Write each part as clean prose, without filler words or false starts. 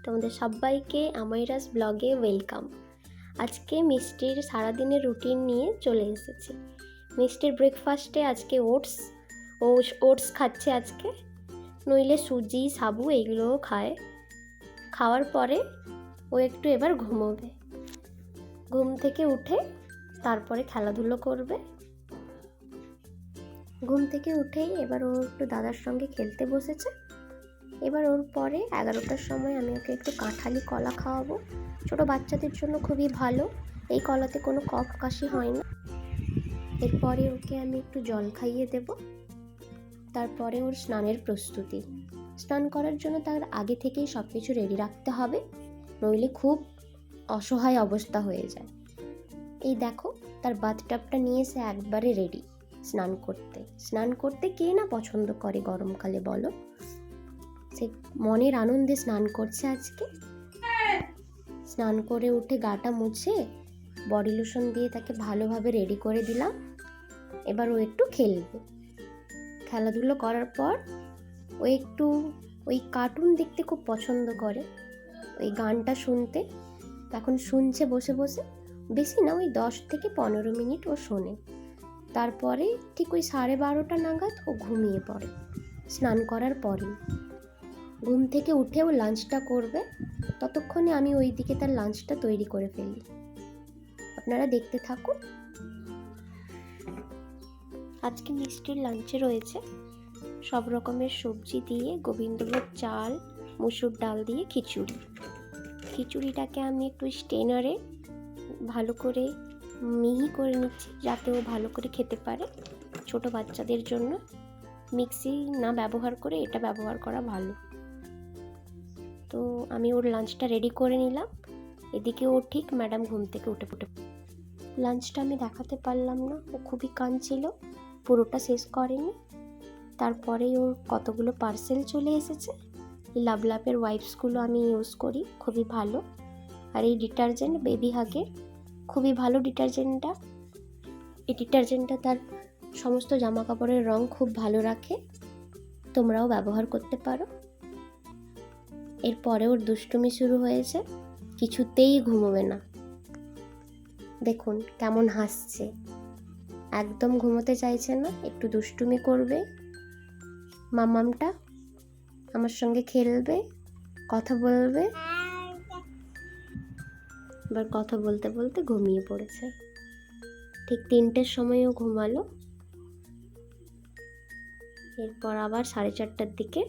তোমাদের সবাইকে আমাইরাস ব্লগে ওয়েলকাম। আজকে মিষ্টির সারাদিনের রুটিন নিয়ে চলে এসেছি। মিষ্টির ব্রেকফাস্টে আজকে ওটস খাচ্ছে আজকে, নইলে সুজি সাবু এইগুলোও খায়। খাওয়ার পরে ও একটু এবার ঘুমোবে। ঘুম থেকে উঠে তারপরে খেলাধুলো করবে। ঘুম থেকে উঠেই এবার ও একটু দাদার সঙ্গে খেলতে বসেছে। এবার ওর পরে 11টার সময় আমি ওকে একটু কাঁঠালি কলা খাওয়াবো। ছোটো বাচ্চাদের জন্য খুবই ভালো, এই কলাতে কোনো কফ কাশি হয় না। এরপরে ওকে আমি একটু জল খাইয়ে দেব। তারপরে ওর স্নানের প্রস্তুতি। স্নান করার জন্য তার আগে থেকেই সব কিছু রেডি রাখতে হবে, নইলে খুব অসহায় অবস্থা হয়ে যায়। এই দেখো, তার বাথটাবটা নিয়ে সে একবারে রেডি স্নান করতে কে না পছন্দ করে গরমকালে বলো। সে মনের আনন্দে স্নান করছে আজকে। স্নান করে উঠে গাটা মুছে বডি লোশন দিয়ে তাকে ভালোভাবে রেডি করে দিলাম। এবার ও একটু খেলবে। খেলাধুলো করার পর ও একটু ওই কার্টুন দেখতে খুব পছন্দ করে, ওই গানটা শুনতে। এখন শুনছে বসে বসে, বেশি না, ওই 10 থেকে 15 মিনিট ও শোনে। তারপরে ঠিক ওই 12:30 নাগাদ ও ঘুমিয়ে পড়ে স্নান করার পরেই। ঘুম থেকে উঠে ও লাঞ্চটা করবে, ততক্ষণে আমি ওই দিকে তার লাঞ্চটা তৈরি করে ফেলি। আপনারা দেখতে থাকুন। আজকে মিষ্টির লাঞ্চে রয়েছে সব রকমের সবজি দিয়ে গোবিন্দভোগ চাল, মুসুর ডাল দিয়ে খিচুড়িটাকে আমি একটু স্টেনারে ভালো করে মিহি করে নিচ্ছি, যাতে ও ভালো করে খেতে পারে। ছোট বাচ্চাদের জন্য মিক্সি না ব্যবহার করে এটা ব্যবহার করা ভালো। তো আমি ওর লাঞ্চটা রেডি করে নিলাম। এদিকে ও ঠিক ম্যাডাম ঘুম থেকে উঠে লাঞ্চটা আমি দেখাতে পারলাম না, ও খুবই কাঁদছিল, পুরোটা শেষ করেনি। তারপরেই ওর কতগুলো পার্সেল চলে এসেছে। এই লাভলাভের ওয়াইপসগুলো আমি ইউজ করি, খুবই ভালো। আর এই ডিটারজেন্ট বেবি হাগের খুবই ভালো ডিটারজেন্টটা। এই ডিটারজেন্টটা তার সমস্ত জামা কাপড়ের রং খুব ভালো রাখে, তোমরাও ব্যবহার করতে পারো। এরপরে ওর দুষ্টুমি শুরু হয়েছে, কিছুতেই ঘুমোবে না। দেখুন কেমন হাসছে, একদম ঘুমোতে চাইছে না, একটু দুষ্টুমি করবে। মামামটা আমার সঙ্গে খেলবে, কথা বলবে। এবার কথা বলতে বলতে ঘুমিয়ে পড়েছে। ঠিক 3টের সময়ও ঘুমালো। এরপর আবার 4:30টার দিকে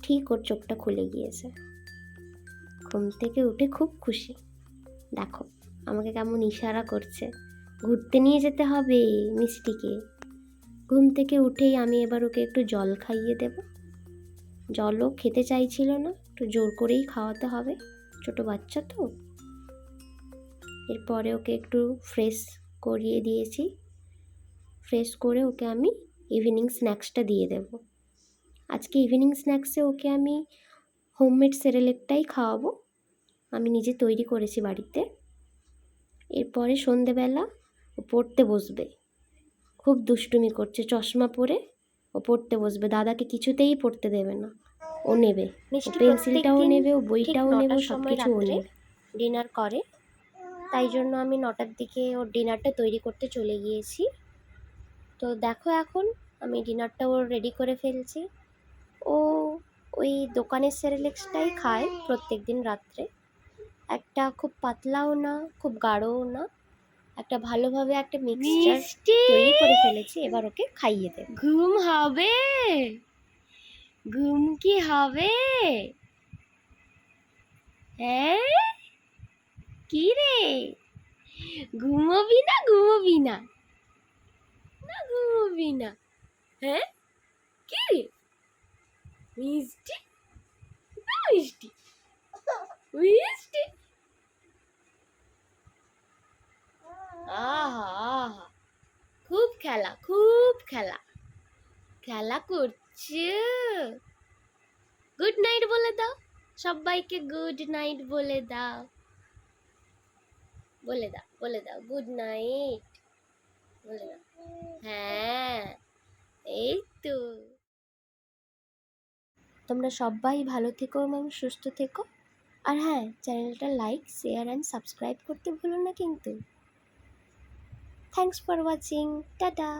ঠিক ওর চোখটা খুলে গিয়েছে। ঘুম থেকে উঠে খুব খুশি। দেখো আমাকে কেমন ইশারা করছে, ঘুরতে নিয়ে যেতে হবে মিষ্টিকে। ঘুম থেকে উঠেই আমি এবার ওকে একটু জল খাইয়ে দেব। জলও খেতে চাইছিল না, একটু জোর করেই খাওয়াতে হবে, ছোট বাচ্চা তো। এরপরে ওকে একটু ফ্রেশ করিয়ে দিয়েছি। ফ্রেশ করে ওকে আমি ইভিনিং স্ন্যাক্সটা দিয়ে দেব। আজকে ইভিনিং স্ন্যাক্সে ওকে আমি হোমমেড সেরেলেকটাই খাওয়াবো, আমি নিজে তৈরি করেছি বাড়িতে। এরপরে সন্ধেবেলা ও পড়তে বসবে। খুব দুষ্টুমি করছে, চশমা পরে ও পড়তে বসবে। দাদাকে কিছুতেই পড়তে দেবে না, ও নেবে। পেন্সিলটাও নেবে, ও বইটাও নেবে, সব কিছু ও নেবে। ডিনার করে, তাই জন্য আমি 9টার দিকে ওর ডিনারটা তৈরি করতে চলে গিয়েছি। তো দেখো এখন আমি ডিনারটা ওর রেডি করে ফেলছি। ও ওই দোকানের সেরেলেক্সটাই খায় প্রত্যেক দিন রাত্রে। একটা খুব পাতলাও না, খুব গাঢ়ও না, একটা ভালোভাবে একটা মিক্সচার তৈরি করে ফেলেছি। এবার ওকে খাইয়ে দেব। ঘুম হবে? ঘুম কি হবে? হ্যাঁ, কি রে, ঘুমোবি না ঘুমোবি না? না ঘুমোবি না? হ্যাঁ, কি রে মিষ্টি, না মিষ্টি, মিষ্টি। আহা আহা, খুব খেলা, খুব খেলা, খেলা করছে। গুড নাইট বলে দাও সবাইকে, গুড নাইট বলে দাও, বলে দাও, বলে দাও গুড নাইট, বলে দাও। হ্যাঁ, এই তো। তোমরা সবাই ভালো থেকো এবং সুস্থ থেকো। আর হ্যাঁ, চ্যানেলটা লাইক, শেয়ার অ্যান্ড সাবস্ক্রাইব করতে ভুলো না কিন্তু। Thanks for watching, tata.